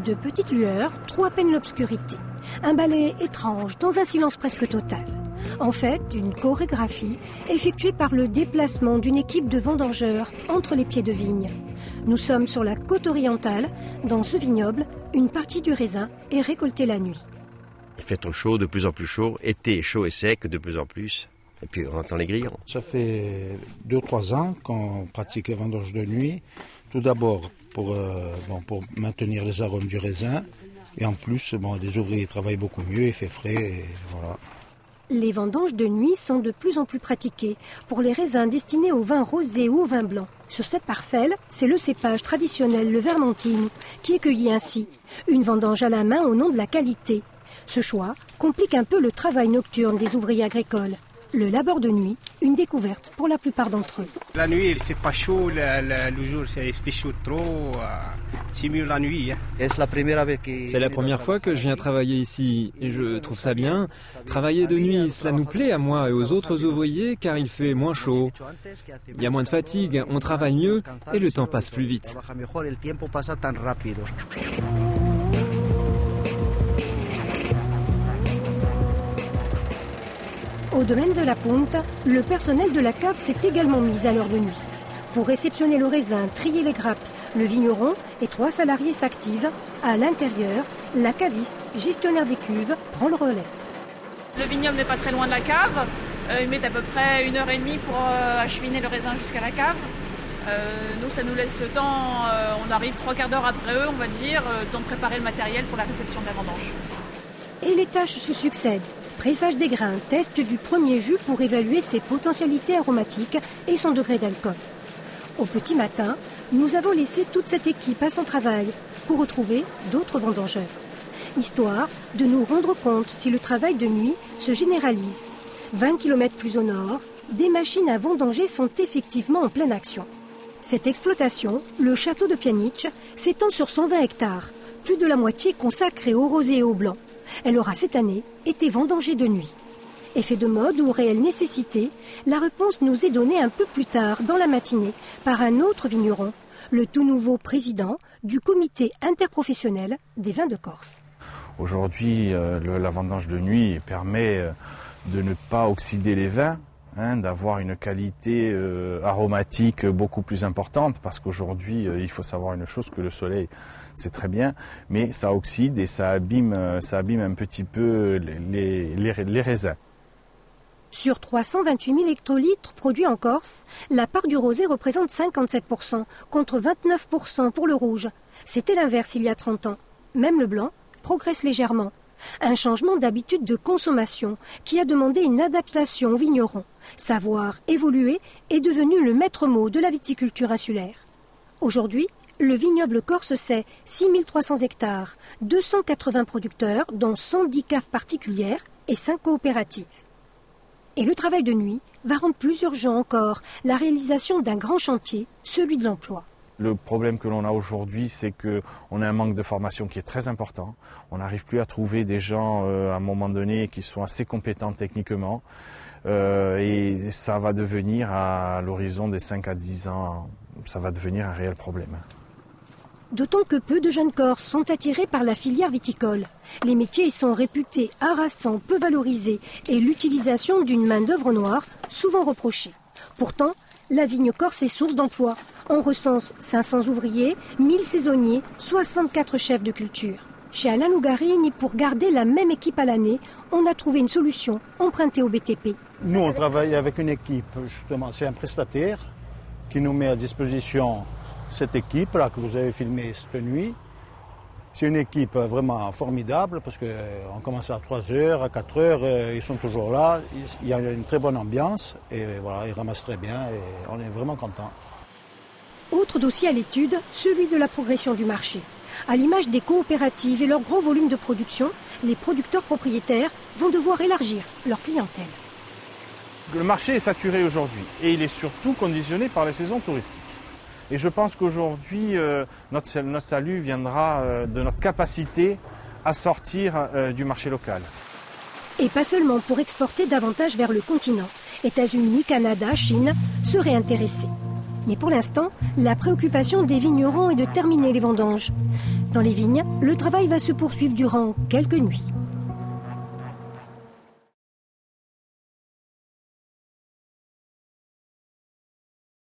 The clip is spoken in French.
De petites lueurs, trop à peine l'obscurité. Un ballet étrange, dans un silence presque total. En fait, une chorégraphie effectuée par le déplacement d'une équipe de vendangeurs entre les pieds de vigne. Nous sommes sur la côte orientale. Dans ce vignoble, une partie du raisin est récoltée la nuit. Il fait trop chaud, de plus en plus chaud. Été chaud et sec, de plus en plus. Et puis on entend les grillons. Ça fait 2 ou 3 ans qu'on pratique les vendanges de nuit. Tout d'abord pour maintenir les arômes du raisin. Et en plus, les ouvriers travaillent beaucoup mieux, il fait frais, et voilà. Les vendanges de nuit sont de plus en plus pratiquées pour les raisins destinés au vin rosé ou au vin blanc. Sur cette parcelle, c'est le cépage traditionnel, le Vermentino, qui est cueilli ainsi. Une vendange à la main au nom de la qualité. Ce choix complique un peu le travail nocturne des ouvriers agricoles. Le labeur de nuit, une découverte pour la plupart d'entre eux. La nuit, il ne fait pas chaud, le jour, il fait chaud trop. C'est mieux la nuit. C'est la première fois que je viens travailler ici et je trouve ça bien. Travailler de nuit, cela nous plaît à moi et aux autres ouvriers car il fait moins chaud. Il y a moins de fatigue, on travaille mieux et le temps passe plus vite. Au domaine de la Punta, le personnel de la cave s'est également mis à l'heure de nuit. Pour réceptionner le raisin, trier les grappes, le vigneron et 3 salariés s'activent. À l'intérieur, la caviste, gestionnaire des cuves, prend le relais. Le vignoble n'est pas très loin de la cave. Ils mettent à peu près 1h30 pour acheminer le raisin jusqu'à la cave. Nous, ça nous laisse le temps, on arrive 3/4 d'heure après eux, on va dire, temps de préparer le matériel pour la réception de la vendange. Et les tâches se succèdent. Pressage des grains, test du premier jus pour évaluer ses potentialités aromatiques et son degré d'alcool. Au petit matin, nous avons laissé toute cette équipe à son travail pour retrouver d'autres vendangeurs. Histoire de nous rendre compte si le travail de nuit se généralise. 20 km plus au nord, des machines à vendanger sont effectivement en pleine action. Cette exploitation, le château de Pianic, s'étend sur 120 hectares, plus de la moitié consacrée au rosé et au blanc. Elle aura cette année été vendangée de nuit. Effet de mode ou réelle nécessité, la réponse nous est donnée un peu plus tard dans la matinée par un autre vigneron, le tout nouveau président du comité interprofessionnel des vins de Corse. Aujourd'hui, la vendange de nuit permet de ne pas oxyder les vins, d'avoir une qualité aromatique beaucoup plus importante, parce qu'aujourd'hui, il faut savoir une chose, que le soleil, c'est très bien, mais ça oxyde et ça abîme un petit peu les raisins. Sur 328 000 hectolitres produits en Corse, la part du rosé représente 57%, contre 29% pour le rouge. C'était l'inverse il y a 30 ans. Même le blanc progresse légèrement. Un changement d'habitude de consommation qui a demandé une adaptation aux vignerons. Savoir évoluer est devenu le maître mot de la viticulture insulaire. Aujourd'hui, le vignoble corse, c'est 6 300 hectares, 280 producteurs, dont 110 caves particulières et 5 coopératives. Et le travail de nuit va rendre plus urgent encore la réalisation d'un grand chantier, celui de l'emploi. Le problème que l'on a aujourd'hui, c'est qu'on a un manque de formation qui est très important. On n'arrive plus à trouver des gens, à un moment donné, qui sont assez compétents techniquement. Et ça va devenir, à l'horizon des 5 à 10 ans, ça va devenir un réel problème. D'autant que peu de jeunes Corses sont attirés par la filière viticole. Les métiers y sont réputés harassants, peu valorisés, et l'utilisation d'une main-d'œuvre noire, souvent reprochée. Pourtant, la vigne corse est source d'emploi. On recense 500 ouvriers, 1000 saisonniers, 64 chefs de culture. Chez Alain Lougarini, pour garder la même équipe à l'année, on a trouvé une solution empruntée au BTP. Nous, on travaille avec une équipe, justement, c'est un prestataire qui nous met à disposition cette équipe-là que vous avez filmée cette nuit. C'est une équipe vraiment formidable parce qu'on commence à 3h, à 4h, ils sont toujours là. Il y a une très bonne ambiance et voilà, ils ramassent très bien et on est vraiment contents. Autre dossier à l'étude, celui de la progression du marché. À l'image des coopératives et leur gros volume de production, les producteurs propriétaires vont devoir élargir leur clientèle. Le marché est saturé aujourd'hui et il est surtout conditionné par les saisons touristiques. Et je pense qu'aujourd'hui, notre salut viendra de notre capacité à sortir du marché local. Et pas seulement pour exporter davantage vers le continent. États-Unis, Canada, Chine seraient intéressés. Mais pour l'instant, la préoccupation des vignerons est de terminer les vendanges. Dans les vignes, le travail va se poursuivre durant quelques nuits.